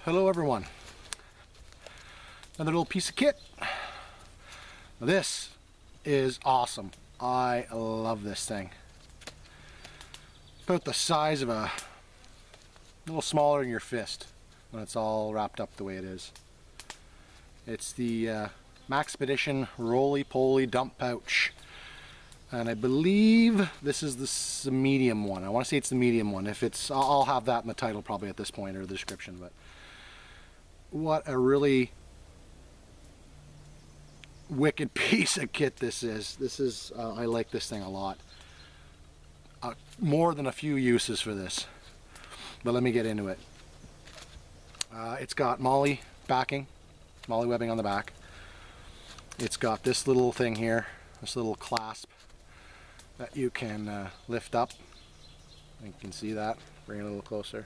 Hello everyone. Another little piece of kit. This is awesome. I love this thing. About the size of a little smaller than your fist when it's all wrapped up the way it is. It's the Maxpedition roly-poly dump pouch. And I believe this is the medium one. I want to say it's the medium one. If it's, I'll have that in the title probably at this point, or the description. But what a really wicked piece of kit this is. This is, I like this thing a lot. More than a few uses for this. But let me get into it. It's got MOLLE backing, MOLLE webbing on the back. It's got this little thing here, this little clasp that you can lift up. You can see that. Bring it a little closer.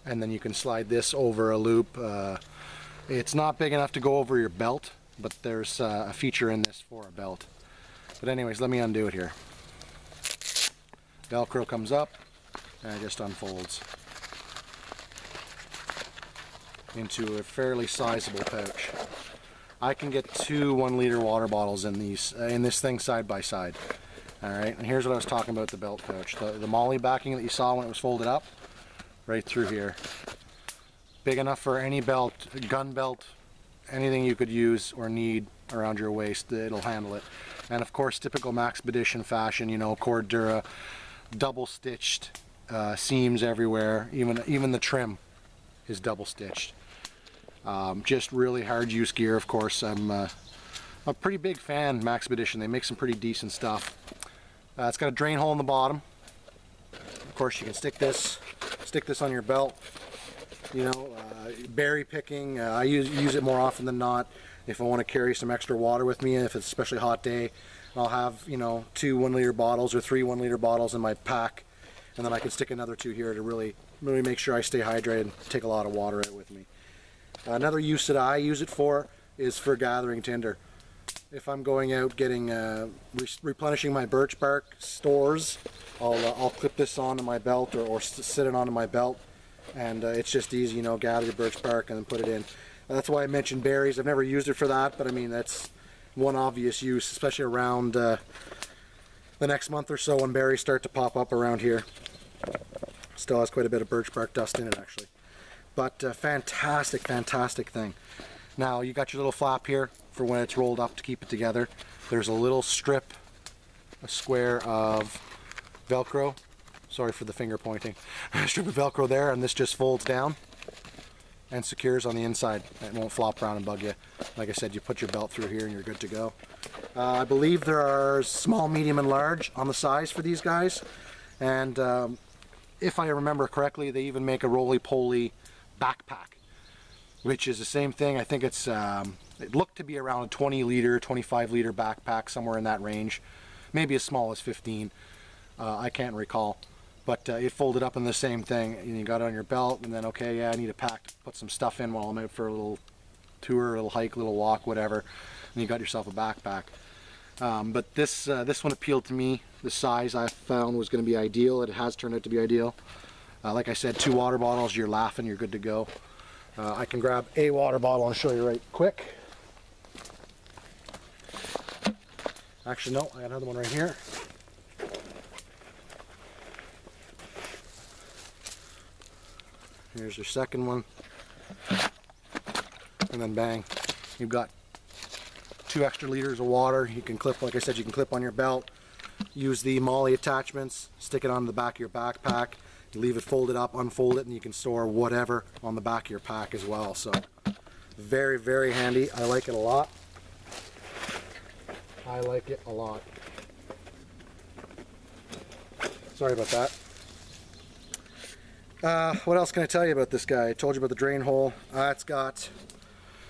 And then you can slide this over a loop. It's not big enough to go over your belt, but there's a feature in this for a belt. But anyways, let me undo it here. Velcro comes up and it just unfolds into a fairly sizable pouch. I can get 2 1-liter water bottles in these in this thing side by side. Alright, and here's what I was talking about, the belt pouch. The MOLLE backing that you saw when it was folded up, right through here. Big enough for any belt, gun belt, anything you could use or need around your waist, it'll handle it. And of course, typical Maxpedition fashion, you know, cord dura, double stitched, seams everywhere, even the trim is double stitched. Just really hard use gear. Of course, I'm a pretty big fan of Maxpedition. They make some pretty decent stuff. It's got a drain hole in the bottom. Of course, you can stick this on your belt. You know, berry picking. I use it more often than not if I want to carry some extra water with me. If it's a especially hot day, I'll have, you know, 2 1-liter bottles or 3 1-liter bottles in my pack, and then I can stick another 2 here to really make sure I stay hydrated and take a lot of water out with me. Another use that I use it for is for gathering tinder. If I'm going out getting replenishing my birch bark stores, I'll clip this onto my belt or sit it onto my belt, and it's just easy, you know, gather your birch bark and then put it in. That's why I mentioned berries. I've never used it for that, but I mean, that's one obvious use, especially around the next month or so when berries start to pop up around here. Still has quite a bit of birch bark dust in it, actually. But fantastic thing. Now, you got your little flap here for when it's rolled up to keep it together. There's a little strip, a square of Velcro. Sorry for the finger pointing. A strip of Velcro there, and this just folds down and secures on the inside. It won't flop around and bug you. Like I said, you put your belt through here and you're good to go. I believe there are small, medium, and large on the size for these guys. And if I remember correctly, they even make a roly-poly backpack, which is the same thing. I think it's it looked to be around a 20-liter, 25-liter backpack, somewhere in that range, maybe as small as 15. I can't recall, but it folded up in the same thing, and you got it on your belt, and then, okay, yeah, I need a pack to put some stuff in while I'm out for a little tour, a little hike, a little walk, whatever, and you got yourself a backpack. But this one appealed to me. The size I found was going to be ideal. It has turned out to be ideal. Like I said, 2 water bottles, you're laughing, you're good to go. I can grab a water bottle and show you right quick. Actually, no, I got another one right here. Here's your second one. And then bang, you've got 2 extra liters of water. You can clip, like I said, you can clip on your belt. Use the MOLLE attachments, stick it on the back of your backpack. You leave it folded up, unfold it, and you can store whatever on the back of your pack as well. So very handy. I like it a lot. I like it a lot. Sorry about that. What else can I tell you about this guy? I told you about the drain hole. It's got,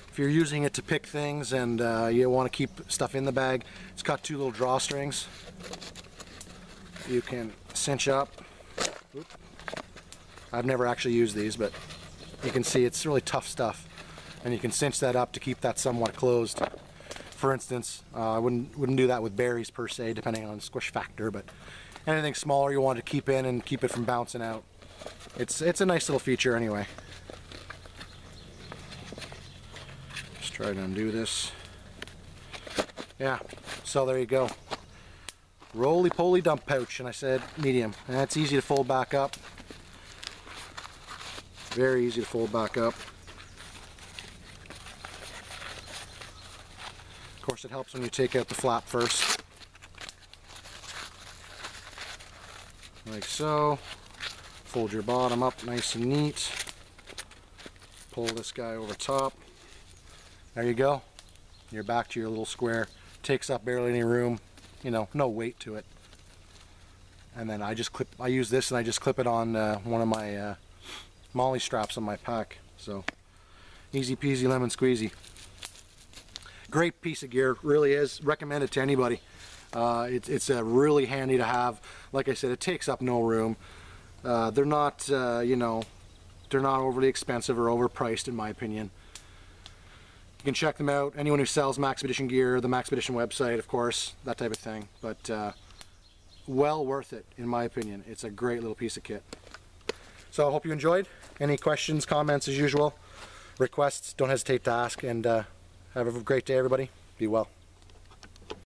if you're using it to pick things and you want to keep stuff in the bag, it's got 2 little drawstrings. You can cinch up. Oop. I've never actually used these, but you can see it's really tough stuff, and you can cinch that up to keep that somewhat closed. For instance, I wouldn't do that with berries per se, depending on squish factor, but anything smaller you want to keep in and keep it from bouncing out. It's a nice little feature anyway. Try to undo this. Yeah, so there you go. Roly-poly dump pouch, and I said medium. And that's easy to fold back up. Very easy to fold back up. Of course, it helps when you take out the flap first. Like so. Fold your bottom up nice and neat. Pull this guy over top. There you go. You're back to your little square. Takes up barely any room. You know, no weight to it. And then I use this and I just clip it on one of my molly straps on my pack. So easy peasy lemon squeezy. Great piece of gear, really is. Recommend it to anybody. It's really handy to have. Like I said, it takes up no room. They're not, you know, they're not overly expensive or overpriced in my opinion. You can check them out. Anyone who sells Maxpedition gear, the Maxpedition website, of course, that type of thing. But well worth it, in my opinion. It's a great little piece of kit. So I hope you enjoyed. Any questions, comments, as usual, requests, don't hesitate to ask. And have a great day, everybody. Be well.